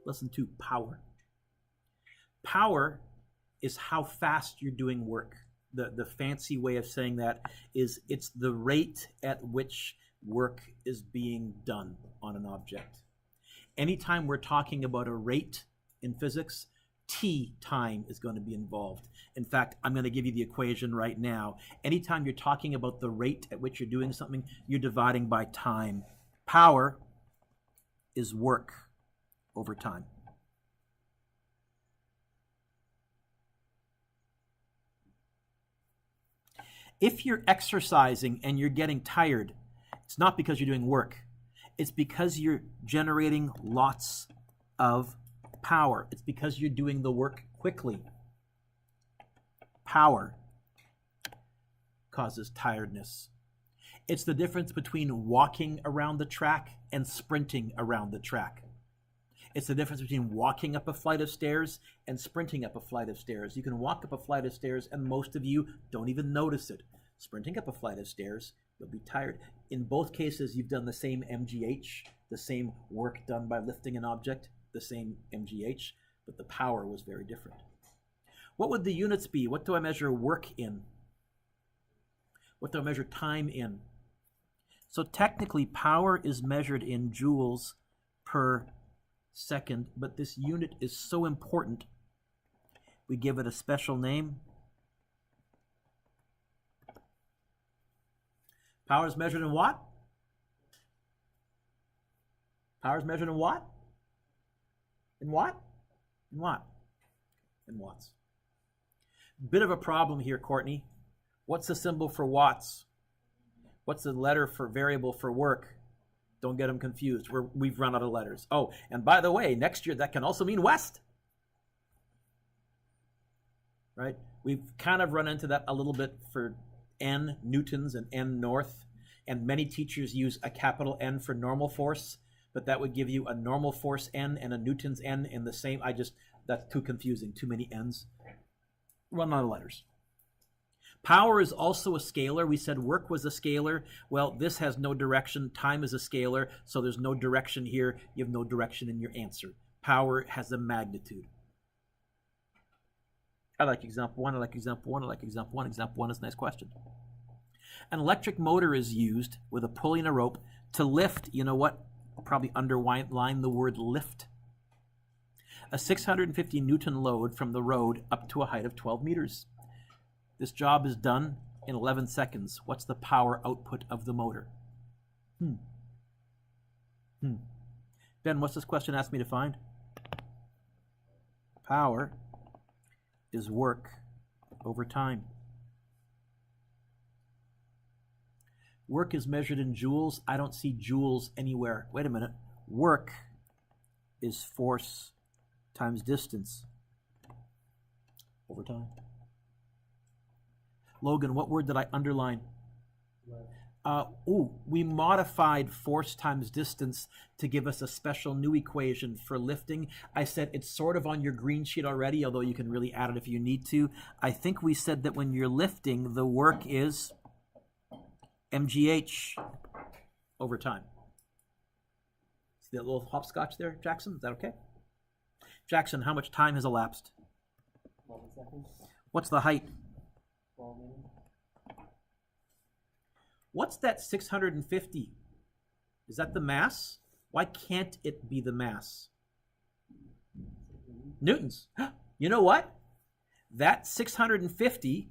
Lesson 2, power. Power is how fast you're doing work. The fancy way of saying that is it's the rate at which work is being done on an object. Anytime we're talking about a rate in physics, T time is going to be involved. In fact, I'm going to give you the equation right now. Anytime you're talking about the rate at which you're doing something, you're dividing by time. Power is work over time. If you're exercising and you're getting tired, it's not because you're doing work. It's because you're generating lots of power. It's because you're doing the work quickly. Power causes tiredness. It's the difference between walking around the track and sprinting around the track. It's the difference between walking up a flight of stairs and sprinting up a flight of stairs. You can walk up a flight of stairs and most of you don't even notice it. Sprinting up a flight of stairs, you'll be tired. In both cases, you've done the same MGH, the same work done by lifting an object, the same MGH, but the power was very different. What would the units be? What do I measure work in? What do I measure time in? So technically, power is measured in joules per second, but this unit is so important, we give it a special name. Power is measured in what? Power is measured in what? In what? In what? In watts. Bit of a problem here, Courtney. What's the symbol for watts? What's the letter for variable for work? Don't get them confused. We've run out of letters. Oh, and by the way, next year that can also mean west. Right? We've kind of run into that a little bit for N newtons and N north, and many teachers use a capital N for normal force, but that would give you a normal force N and a newtons N in the same. That's too confusing, too many N's. Run out of letters. Power is also a scalar. We said work was a scalar. Well, this has no direction. Time is a scalar, so there's no direction here. You have no direction in your answer. Power has a magnitude. I like example 1, I like example 1, I like example 1. Example 1 is a nice question. An electric motor is used with a pulley and a rope to lift, you know what? I'll probably underline the word lift. A 650 Newton load from the road up to a height of 12 meters. This job is done in 11 seconds. What's the power output of the motor? Ben, what's this question asked me to find? Power is work over time. Work is measured in joules. I don't see joules anywhere. Wait a minute. Work is force times distance over time. Logan, what word did I underline? We modified force times distance to give us a special new equation for lifting. I said it's sort of on your green sheet already, although you can really add it if you need to. I think we said that when you're lifting, the work is MGH over time. See that little hopscotch there, Jackson? Is that okay? Jackson, how much time has elapsed? 11 seconds. What's the height? 12 minutes. What's that 650? Is that the mass? Why can't it be the mass? Newtons. You know what? That 650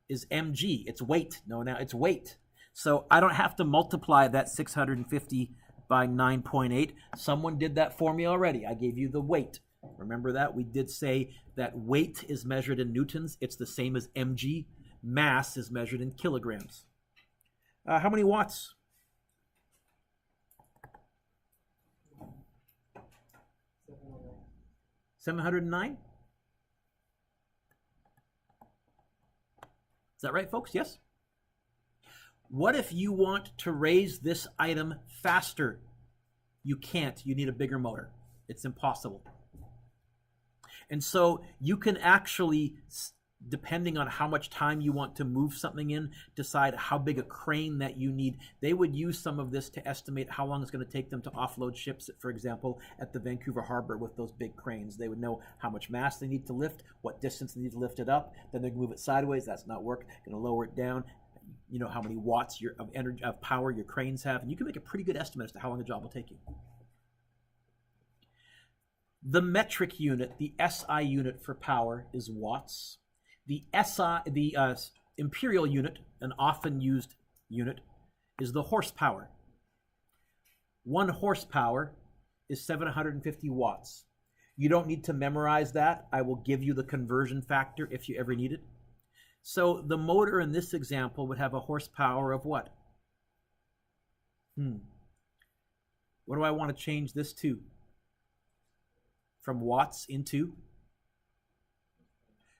is mg. It's weight. No, now it's weight. So I don't have to multiply that 650 by 9.8. Someone did that for me already. I gave you the weight. Remember that? We did say that weight is measured in newtons. It's the same as mg. Mass is measured in kilograms. How many watts? 709. Is that right, folks? Yes? What if you want to raise this item faster? You can't. You need a bigger motor. It's impossible. And so you can actually depending on how much time you want to move something in, decide how big a crane that you need. They would use some of this to estimate how long it's going to take them to offload ships, for example, at the Vancouver Harbor with those big cranes. They would know how much mass they need to lift, what distance they need to lift it up. Then they can move it sideways. That's not work. Going to lower it down. You know how many watts of energy, of power your cranes have, and you can make a pretty good estimate as to how long a job will take you. The metric unit, the SI unit for power, is watts. The imperial unit, an often used unit, is the horsepower. 1 horsepower is 750 watts. You don't need to memorize that. I will give you the conversion factor if you ever need it. So the motor in this example would have a horsepower of what? What do I want to change this to? From watts into?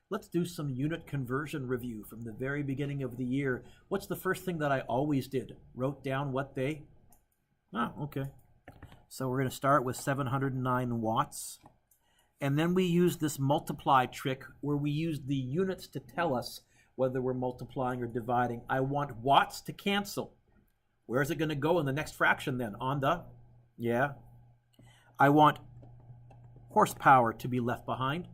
Let's do some unit conversion review from the very beginning of the year. What's the first thing that I always did? Wrote down what they... okay. So we're going to start with 709 watts. And then we use this multiply trick where we use the units to tell us whether we're multiplying or dividing. I want watts to cancel. Where is it going to go in the next fraction then? On the... Yeah. I want horsepower to be left behind.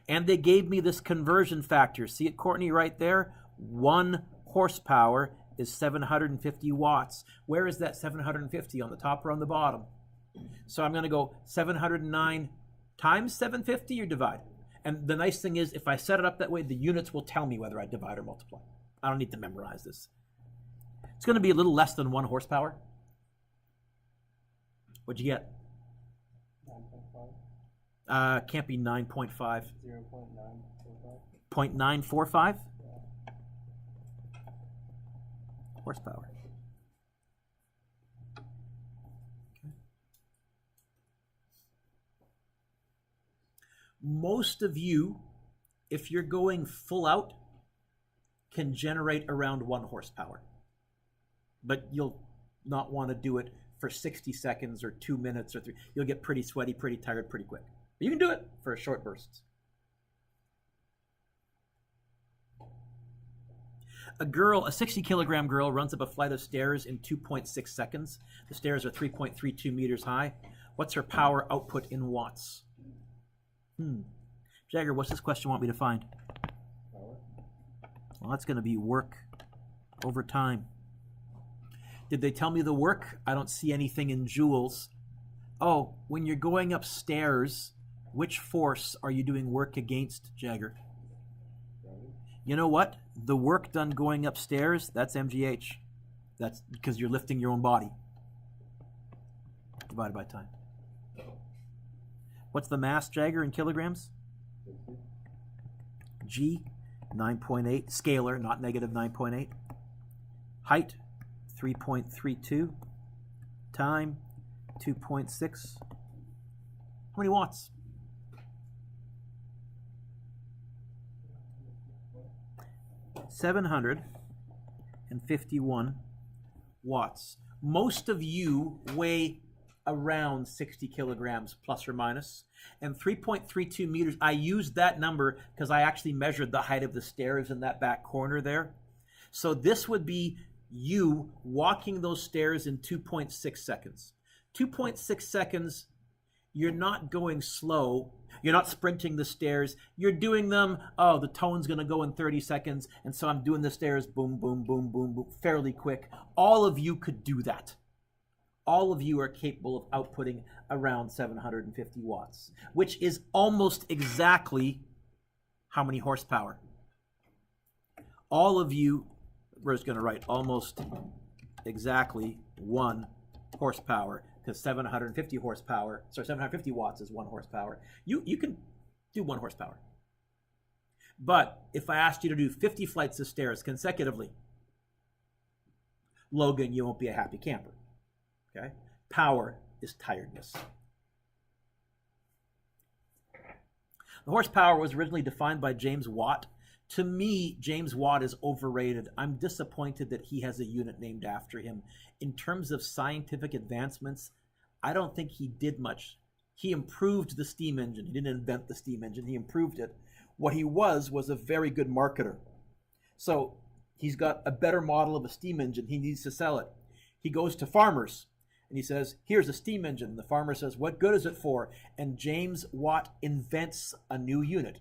And they gave me this conversion factor. See it, Courtney, right there? 1 horsepower is 750 watts. Where is that 750? On the top or on the bottom? So I'm going to go 709 times 750 or divide. And the nice thing is, if I set it up that way, the units will tell me whether I divide or multiply. I don't need to memorize this. It's going to be a little less than 1 horsepower. What'd you get? 9.5. Can't be 9.5. 0.945. 0.945 horsepower. Okay. Most of you, if you're going full out, can generate around 1 horsepower. But you'll not want to do it for 60 seconds or 2 minutes or 3. You'll get pretty sweaty, pretty tired pretty quick. But you can do it for short bursts. A 60 kilogram girl runs up a flight of stairs in 2.6 seconds. The stairs are 3.32 meters high. What's her power output in watts? Jagger, what's this question want me to find? Well, that's going to be work over time. Did they tell me the work? I don't see anything in joules. Oh, when you're going upstairs, which force are you doing work against, Jagger? You know what? The work done going upstairs, that's MGH. That's because you're lifting your own body. Divided by time. What's the mass, Jagger, in kilograms? G, 9.8. Scalar, not negative 9.8. Height, 3.32. Time, 2.6. How many watts? $751 watts. Most of you weigh around 60 kilograms plus or minus, and 3.32 meters. I used that number because I actually measured the height of the stairs in that back corner there. So this would be you walking those stairs in 2.6 seconds. 2.6 seconds, you're not going slow. You're not sprinting the stairs. You're doing them, the tone's going to go in 30 seconds, and so I'm doing the stairs, boom, boom, boom, boom, boom, fairly quick. All of you could do that. All of you are capable of outputting around 750 watts, which is almost exactly how many horsepower? All of you, we're just going to write almost exactly 1 horsepower, because 750 watts is 1 horsepower. You can do 1 horsepower. But if I asked you to do 50 flights of stairs consecutively, Logan, you won't be a happy camper. Okay? Power is tiredness. The horsepower was originally defined by James Watt. To me, James Watt is overrated. I'm disappointed that he has a unit named after him. In terms of scientific advancements, I don't think he did much. He improved the steam engine. He didn't invent the steam engine. He improved it. What he was a very good marketer. So he's got a better model of a steam engine. He needs to sell it. He goes to farmers and he says, here's a steam engine. The farmer says, what good is it for? And James Watt invents a new unit,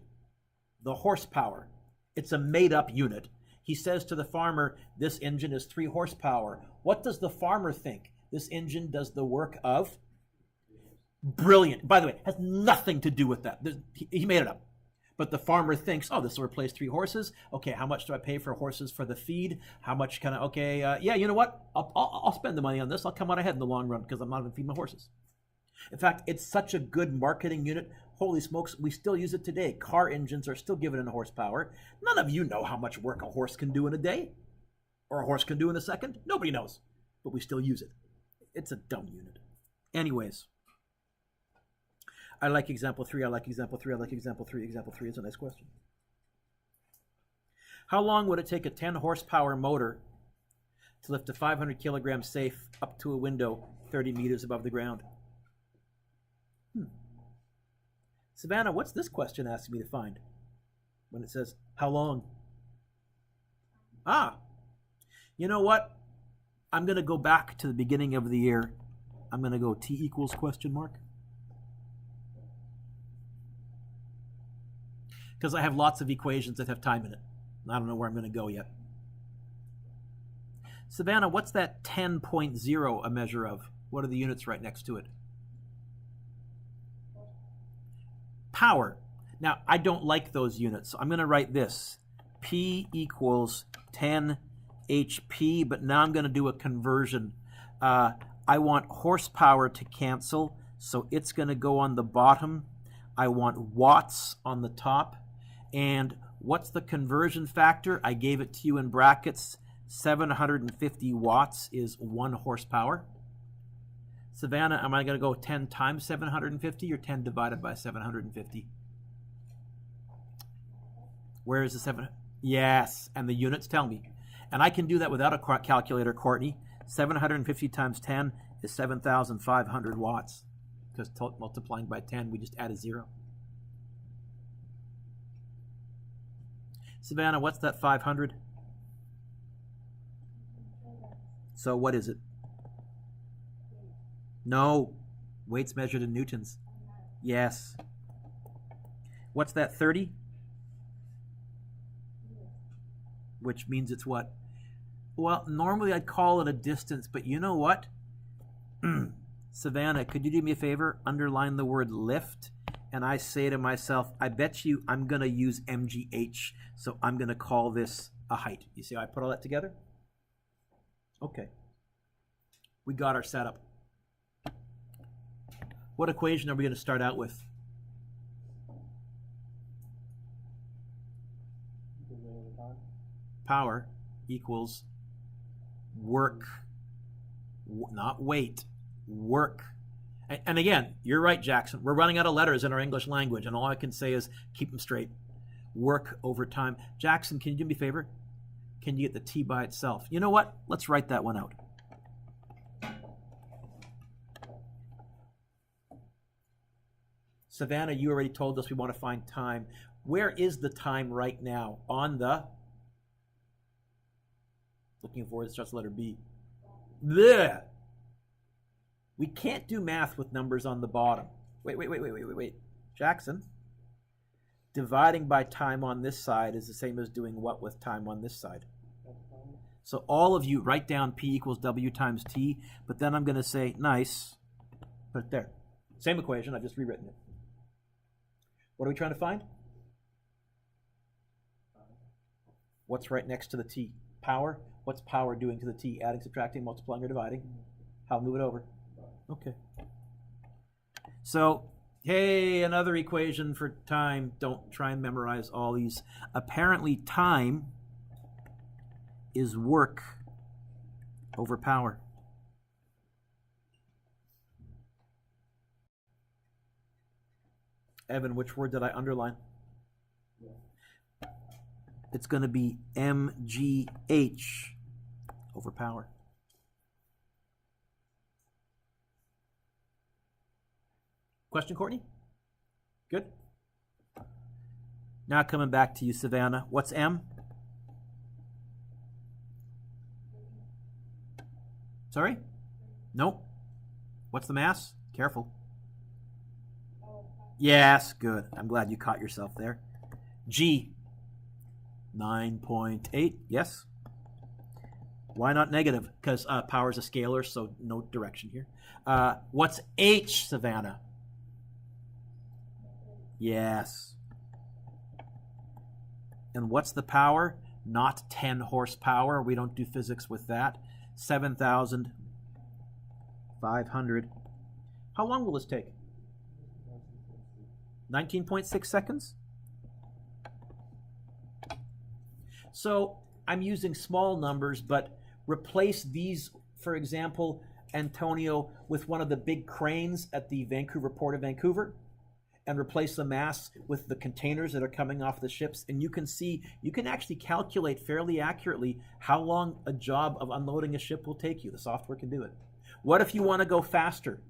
the horsepower. It's a made-up unit. He says to the farmer, this engine is 3 horsepower. What does the farmer think? This engine does the work of? Brilliant. By the way, has nothing to do with that. He made it up. But the farmer thinks, oh, this will replace 3 horses. Okay, how much do I pay for horses for the feed? How much can I, okay, yeah, you know what? I'll spend the money on this. I'll come out ahead in the long run because I'm not going to feed my horses. In fact, it's such a good marketing unit. Holy smokes, we still use it today. Car engines are still given in horsepower. None of you know how much work a horse can do in a day or a horse can do in a second. Nobody knows, but we still use it. It's a dumb unit. Anyways, I like example 3. I like example 3. I like example 3. Example 3 is a nice question. How long would it take a 10 horsepower motor to lift a 500 kilogram safe up to a window 30 meters above the ground? Savannah, what's this question asking me to find when it says, how long? You know what? I'm going to go back to the beginning of the year. I'm going to go T equals question mark. Because I have lots of equations that have time in it. I don't know where I'm going to go yet. Savannah, what's that 10.0 a measure of? What are the units right next to it? Power. Now, I don't like those units, so I'm going to write this. P equals 10 HP, but now I'm going to do a conversion. I want horsepower to cancel, so it's going to go on the bottom. I want watts on the top. And what's the conversion factor? I gave it to you in brackets. 750 watts is 1 horsepower. Savannah, am I going to go 10 times 750 or 10 divided by 750? Where is the 7? Yes, and the units tell me. And I can do that without a calculator, Courtney. 750 times 10 is 7,500 watts. Because multiplying by 10, we just add a 0. Savannah, what's that 500? So what is it? No. Weights measured in newtons. Yes. What's that 30? Which means it's what? Well, normally I'd call it a distance, but you know what? Savannah, could you do me a favor? Underline the word lift. And I say to myself, I bet you I'm going to use MGH, so I'm going to call this a height. You see how I put all that together? Okay. We got our setup. What equation are we going to start out with? Power equals work, not weight, work. And again, you're right, Jackson. We're running out of letters in our English language, and all I can say is keep them straight. Work over time. Jackson, can you do me a favor? Can you get the T by itself? You know what? Let's write that one out. Savannah, you already told us we want to find time. Where is the time right now? On the... Looking for it starts with letter B. Blech. We can't do math with numbers on the bottom. Wait. Jackson, dividing by time on this side is the same as doing what with time on this side? So all of you write down P equals W times T, but then I'm going to say, nice, put it there. Same equation, I've just rewritten it. What are we trying to find? What's right next to the T? Power. What's power doing to the T? Adding, subtracting, multiplying, or dividing? How move it over? Okay. So, hey, another equation for time. Don't try and memorize all these. Apparently, time is work over power. Evan, which word did I underline? It's going to be MGH over power. Question, Courtney? Good? Now coming back to you, Savannah. What's M? Sorry? Nope. What's the mass? Careful. Yes, good. I'm glad you caught yourself there. G. 9.8. Yes. Why not negative? Because power is a scalar, so no direction here. What's H, Savannah? Yes. And what's the power? Not 10 horsepower. We don't do physics with that. 7,500. How long will this take? 19.6 seconds? So I'm using small numbers, but replace these, for example, Antonio, with one of the big cranes at the Vancouver Port of Vancouver, and replace the mass with the containers that are coming off the ships, and you can see, you can actually calculate fairly accurately how long a job of unloading a ship will take you. The software can do it. What if you want to go faster?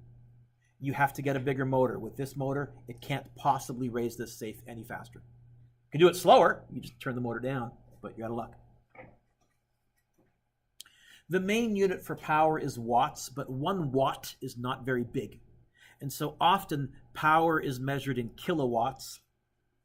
You have to get a bigger motor. With this motor, it can't possibly raise this safe any faster. You can do it slower. You just turn the motor down, but you're out of luck. The main unit for power is watts, but 1 watt is not very big. And so often power is measured in kilowatts,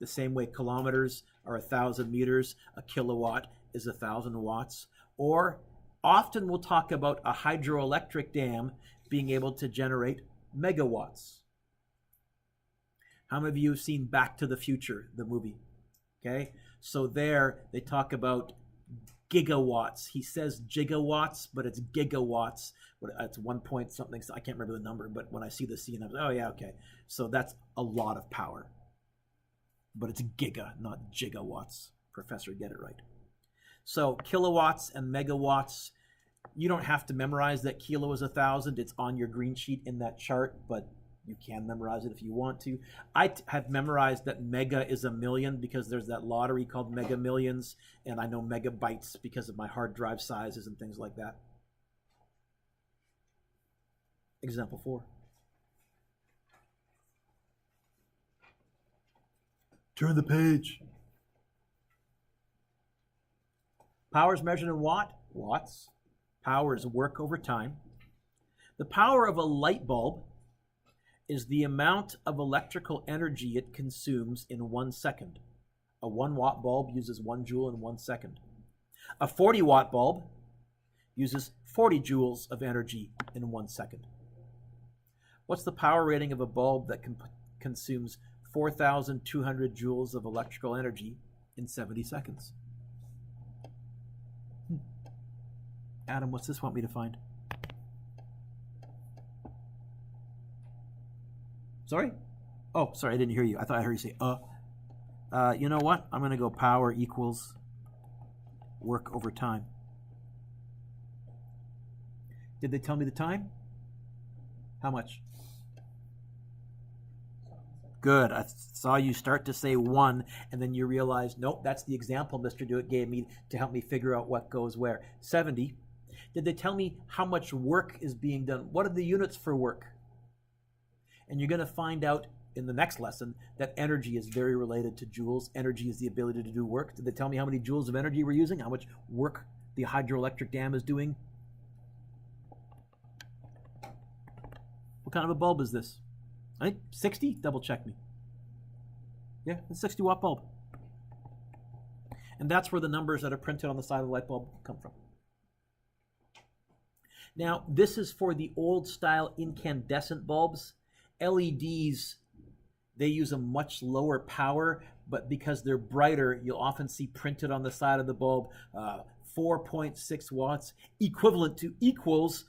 the same way kilometers are 1,000 meters, a kilowatt is 1,000 watts. Or often we'll talk about a hydroelectric dam being able to generate megawatts. How many of you have seen Back to the Future, the movie? Okay, so there they talk about gigawatts. He says gigawatts, but it's gigawatts. It's 1 point something. I can't remember the number, but when I see the scene, I'm like, oh yeah, okay. So that's a lot of power. But it's giga, not gigawatts. Professor, get it right. So kilowatts and megawatts, you don't have to memorize that kilo is 1,000. It's on your green sheet in that chart, but you can memorize it if you want to. I have memorized that mega is 1,000,000 because there's that lottery called Mega Millions, and I know megabytes because of my hard drive sizes and things like that. Example 4. Turn the page. Power is measured in watts. Power is work over time. The power of a light bulb is the amount of electrical energy it consumes in 1 second. A 1 watt bulb uses 1 joule in 1 second. A 40 watt bulb uses 40 joules of energy in 1 second. What's the power rating of a bulb that consumes 4,200 joules of electrical energy in 70 seconds? Adam, what's this want me to find? Sorry? Oh, sorry, I didn't hear you. I thought I heard you say, you know what? I'm going to go power equals work over time. Did they tell me the time? How much? Good. I saw you start to say 1, and then you realized, nope, that's the example Mr. Dueck gave me to help me figure out what goes where. 70. Did they tell me how much work is being done? What are the units for work? And you're going to find out in the next lesson that energy is very related to joules. Energy is the ability to do work. Did they tell me how many joules of energy we're using? How much work the hydroelectric dam is doing? What kind of a bulb is this? I think 60? Double check me. Yeah, it's a 60 watt bulb. And that's where the numbers that are printed on the side of the light bulb come from. Now, this is for the old style incandescent bulbs. LEDs, they use a much lower power, but because they're brighter, you'll often see printed on the side of the bulb 4.6 watts, equals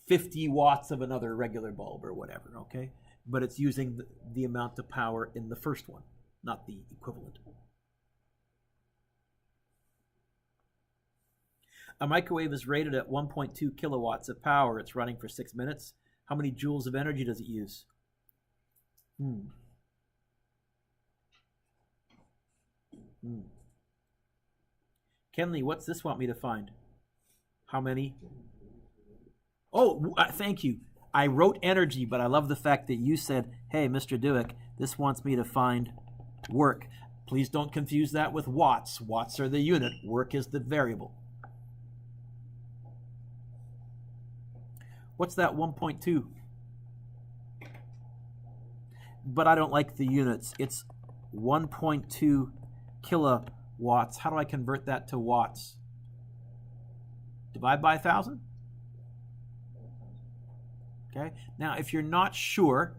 50 watts of another regular bulb or whatever, okay? But it's using the amount of power in the first one, not the equivalent. A microwave is rated at 1.2 kilowatts of power. It's running for 6 minutes. How many joules of energy does it use? Kenley, what's this want me to find? How many? Oh, thank you. I wrote energy, but I love the fact that you said, hey, Mr. Dueck, this wants me to find work. Please don't confuse that with watts. Watts are the unit. Work is the variable. What's that 1.2? But I don't like the units. It's 1.2 kilowatts. How do I convert that to watts? Divide by 1,000? Okay. Now, if you're not sure,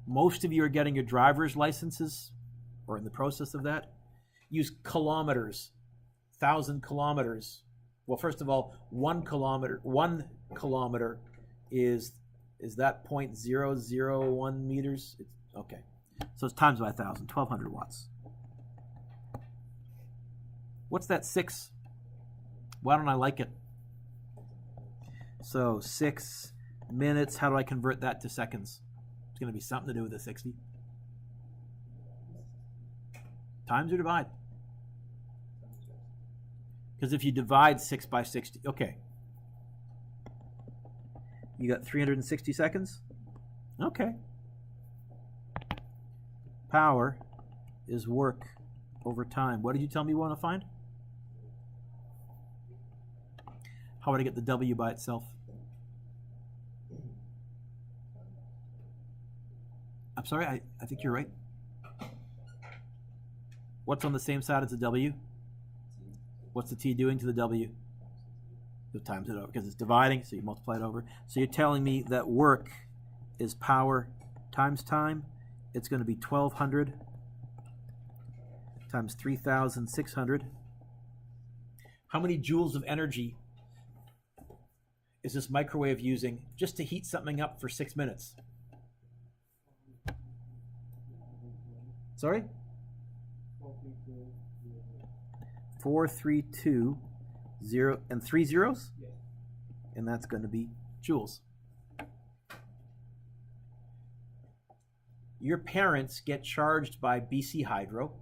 most of you are getting your driver's licenses or in the process of that. Use kilometers, 1,000 kilometers. Well, first of all, 1 kilometer is that 0.001 meters? Okay. So it's times by 1,000, 1,200 watts. What's that 6? Why don't I like it? So 6 minutes, how do I convert that to seconds? It's going to be something to do with the 60. Times or divide? Because if you divide 6 by 60, okay. You got 360 seconds? Okay. Power is work over time. What did you tell me you want to find? How would I get the W by itself? I'm sorry, I think you're right. What's on the same side as the W? What's the T doing to the W? It times it over because it's dividing, so you multiply it over. So you're telling me that work is power times time. It's going to be 1,200 times 3,600. How many joules of energy is this microwave using just to heat something up for 6 minutes? Sorry? 432 0 and 3 zeros? And that's going to be joules. Your parents get charged by BC Hydro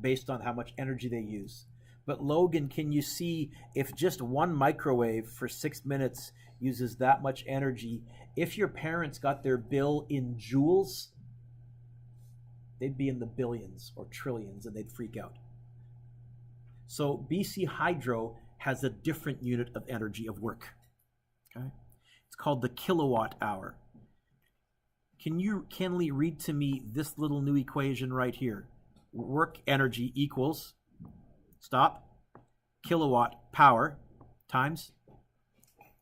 based on how much energy they use. But Logan, can you see if just one microwave for 6 minutes uses that much energy, if your parents got their bill in joules, they'd be in the billions or trillions and they'd freak out. So BC Hydro has a different unit of energy of work. Okay? It's called the kilowatt hour. Can you, Kenley, read to me this little new equation right here? Work energy equals, stop, kilowatt power times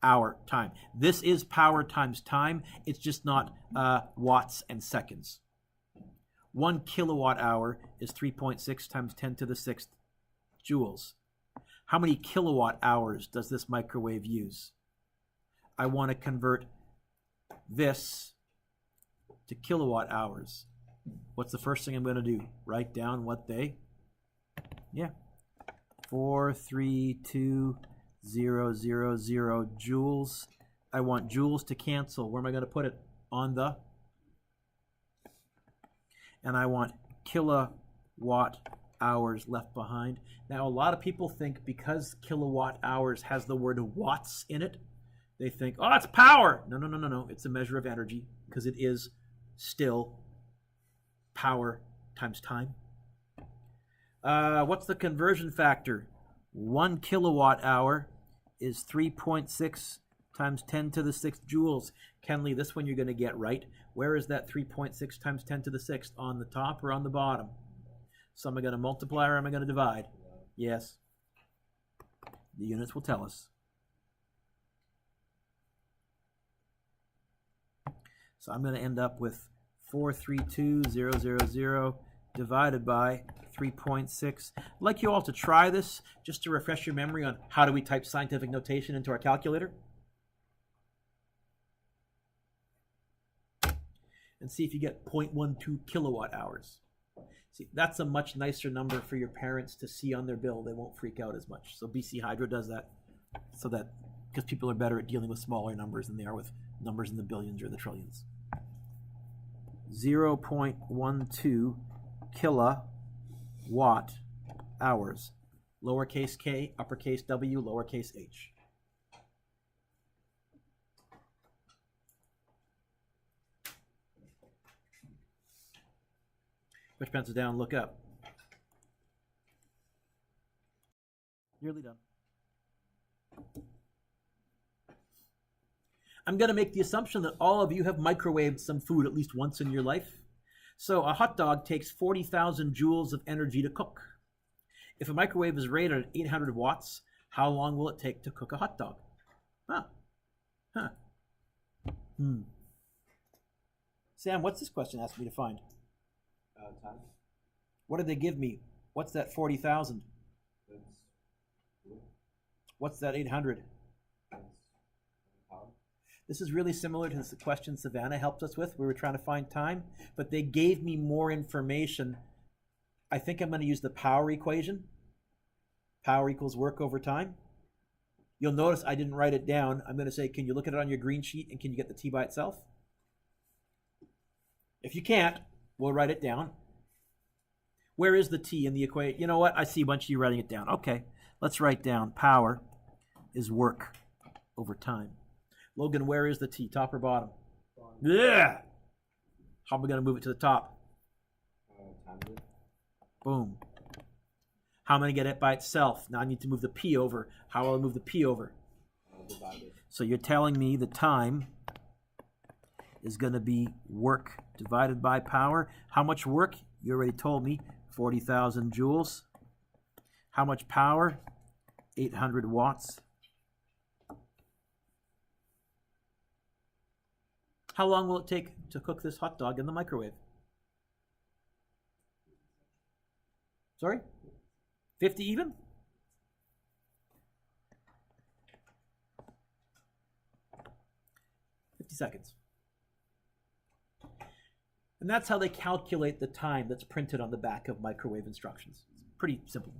hour time. This is power times time. It's just not watts and seconds. 1 kilowatt hour is 3.6 times 10 to the 6th joules. How many kilowatt hours does this microwave use? I want to convert this to kilowatt hours. What's the first thing I'm going to do? Write down what they, 432,000 joules. I want joules to cancel. Where am I going to put it? On the, and I want kilowatt hours left behind. Now, a lot of people think because kilowatt hours has the word watts in it, they think, oh, it's power. No. It's a measure of energy because it is still power times time. What's the conversion factor? 1 kilowatt hour is 3.6 times 10 to the 6th joules. Kenley, this one you're going to get right. Where is that 3.6 times 10 to the 6th? On the top or on the bottom? So am I going to multiply or am I going to divide? Yes. The units will tell us. So I'm going to end up with 432,000 divided by 3.6. I'd like you all to try this just to refresh your memory on how do we type scientific notation into our calculator. And see if you get 0.12 kilowatt hours. See, that's a much nicer number for your parents to see on their bill. They won't freak out as much. So BC Hydro does that so that, because people are better at dealing with smaller numbers than they are with numbers in the billions or the trillions. 0.12 kilowatt hours. Lowercase k, uppercase W, lowercase h. Put your pencils down, look up. Nearly done. I'm going to make the assumption that all of you have microwaved some food at least once in your life. So a hot dog takes 40,000 joules of energy to cook. If a microwave is rated at 800 watts, how long will it take to cook a hot dog? Sam, what's this question asking me to find? Time. What did they give me? What's that 40,000? What's that 800? This is really similar to the question Savannah helped us with. We were trying to find time, but they gave me more information. I think I'm going to use the power equation. Power equals work over time. You'll notice I didn't write it down. I'm going to say, can you look at it on your green sheet and can you get the T by itself? If you can't, we'll write it down. Where is the T in the equation? You know what? I see a bunch of you writing it down. Okay, let's write down power is work over time. Logan, where is the T? Top or bottom? Yeah. How am I going to move it to the top? Boom. How am I going to get it by itself? Now I need to move the P over. How will I move the P over? Divided. So you're telling me the time is going to be work divided by power. How much work? You already told me, 40,000 joules. How much power? 800 watts. How long will it take to cook this hot dog in the microwave? Sorry? 50 even? Seconds. And that's how they calculate the time that's printed on the back of microwave instructions. It's pretty simple.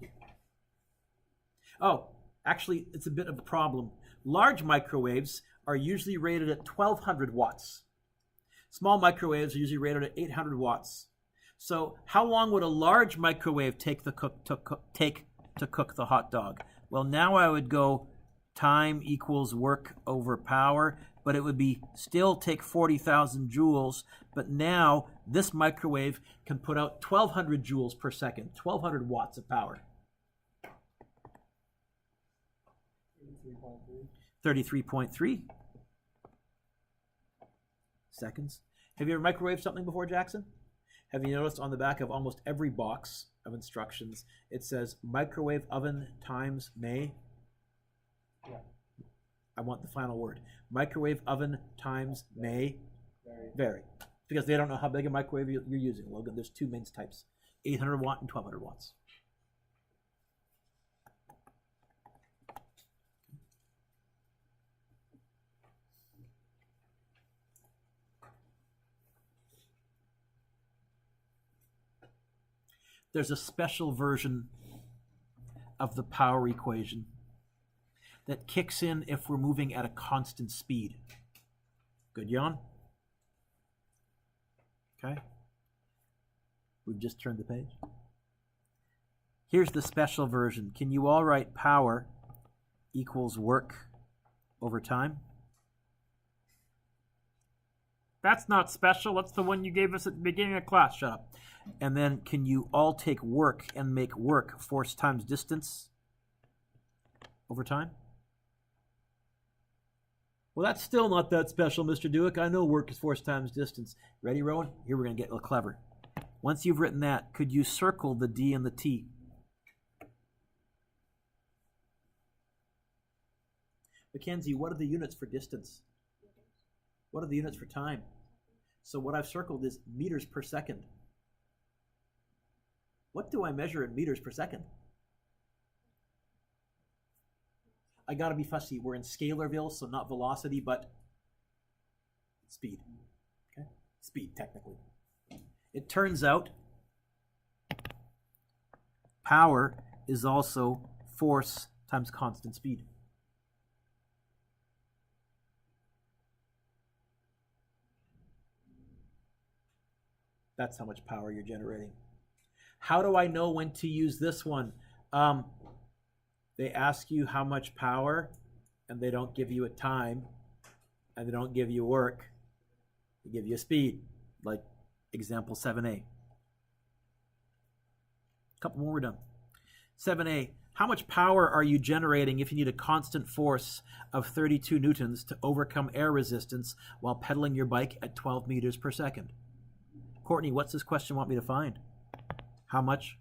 Oh, actually, it's a bit of a problem. Large microwaves are usually rated at 1200 watts. Small microwaves are usually rated at 800 watts. So how long would a large microwave take to cook the hot dog? Well, now I would go time equals work over power, but it would be still take 40,000 joules. But now this microwave can put out 1,200 joules per second, 1,200 watts of power. 33.3 seconds. Have you ever microwaved something before, Jackson? Have you noticed on the back of almost every box of instructions, it says microwave oven times may? Yeah. I want the final word. Microwave oven times may vary. Because they don't know how big a microwave you're using, Logan. There's two main types, 800 watt and 1,200 watts. There's a special version of the power equation that kicks in if we're moving at a constant speed. Good, Jan? Okay. We've just turned the page. Here's the special version. Can you all write power equals work over time? That's not special. That's the one you gave us at the beginning of class. Shut up. And then can you all take work and make work force times distance over time? Well, that's still not that special, Mr. Dueck. I know work is force times distance. Ready, Rowan? Here we're going to get a little clever. Once you've written that, could you circle the D and the T? Mackenzie, what are the units for distance? What are the units for time? So what I've circled is meters per second. What do I measure in meters per second? I gotta be fussy. We're in scalarville, so not velocity, but speed. Okay? Speed, technically. It turns out power is also force times constant speed. That's how much power you're generating. How do I know when to use this one? They ask you how much power, and they don't give you a time, and they don't give you work. They give you a speed, like example 7a. Couple more, we're done. 7a, how much power are you generating if you need a constant force of 32 newtons to overcome air resistance while pedaling your bike at 12 meters per second? Courtney, what's this question want me to find? How much?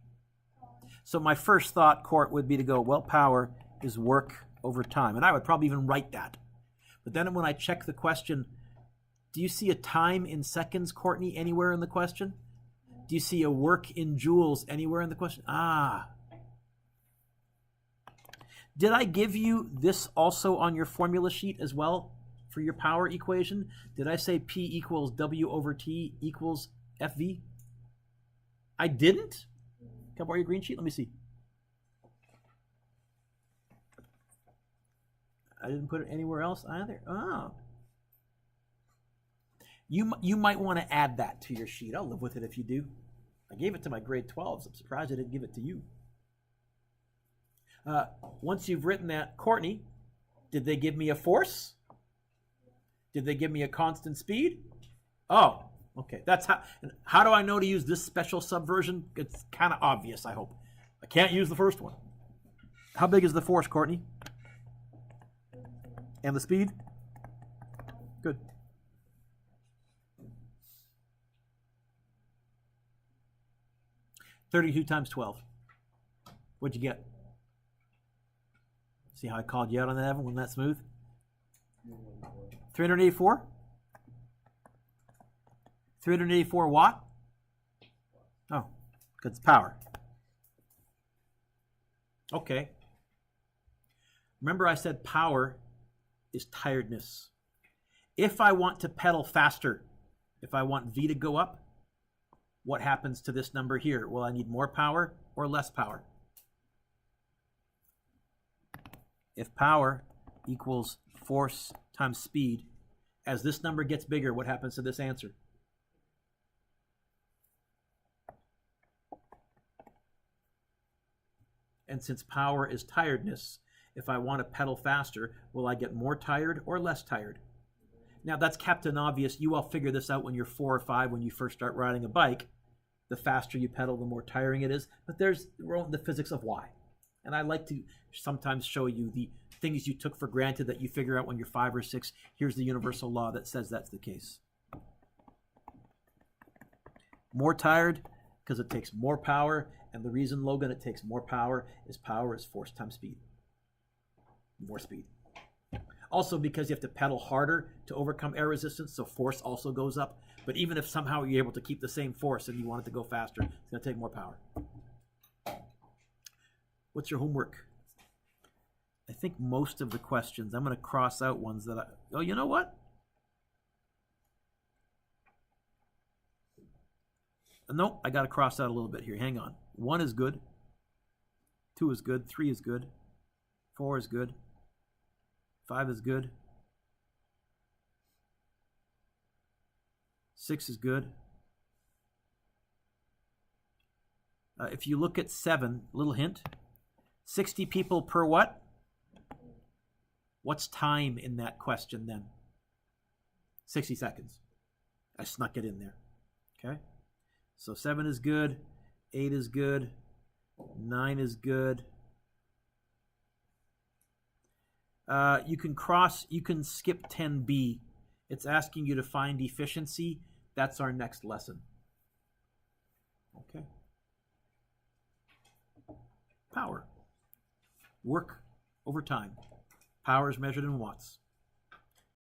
So my first thought, Court, would be to go, well, power is work over time. And I would probably even write that. But then when I check the question, do you see a time in seconds, Courtney, anywhere in the question? Do you see a work in joules anywhere in the question? Ah. Did I give you this also on your formula sheet as well for your power equation? Did I say P equals W over T equals FV? I didn't? Can I borrow your green sheet? Let me see. I didn't put it anywhere else either. Oh. You might want to add that to your sheet. I'll live with it if you do. I gave it to my grade 12s. I'm surprised I didn't give it to you. Once you've written that, Courtney, did they give me a force? Did they give me a constant speed? Oh, okay. That's how do I know to use this special subversion? It's kind of obvious, I hope. I can't use the first one. How big is the force, Courtney? And the speed? Good. $32 times 12. What'd you get? See how I called you out on that, Evan? Wasn't that smooth? 384? 384 watt? Oh, because it's power. Okay. Remember I said power is tiredness. If I want to pedal faster, if I want V to go up, what happens to this number here? Will I need more power or less power? If power equals force times speed, as this number gets bigger, what happens to this answer? And since power is tiredness, if I want to pedal faster, will I get more tired or less tired? Now that's Captain Obvious. You all figure this out when you're 4 or 5 when you first start riding a bike. The faster you pedal, the more tiring it is. But there's the physics of why. And I like to sometimes show you the things you took for granted that you figure out when you're 5 or 6. Here's the universal law that says that's the case. More tired because it takes more power. And the reason, Logan, it takes more power is force times speed. More speed. Also because you have to pedal harder to overcome air resistance, so force also goes up. But even if somehow you're able to keep the same force and you want it to go faster, it's going to take more power. What's your homework? I think most of the questions, I'm going to cross out ones that oh, you know what? Nope, I got to cross out a little bit here. Hang on. 1 is good. 2 is good. 3 is good. 4 is good. 5 is good. 6 is good. If you look at 7, little hint, 60 people per what? What's time in that question then? 60 seconds. I snuck it in there. Okay? So 7 is good. 8 is good. 9 is good. You can skip 10b. It's asking you to find efficiency. That's our next lesson. Okay. Power. Work over time. Power is measured in watts.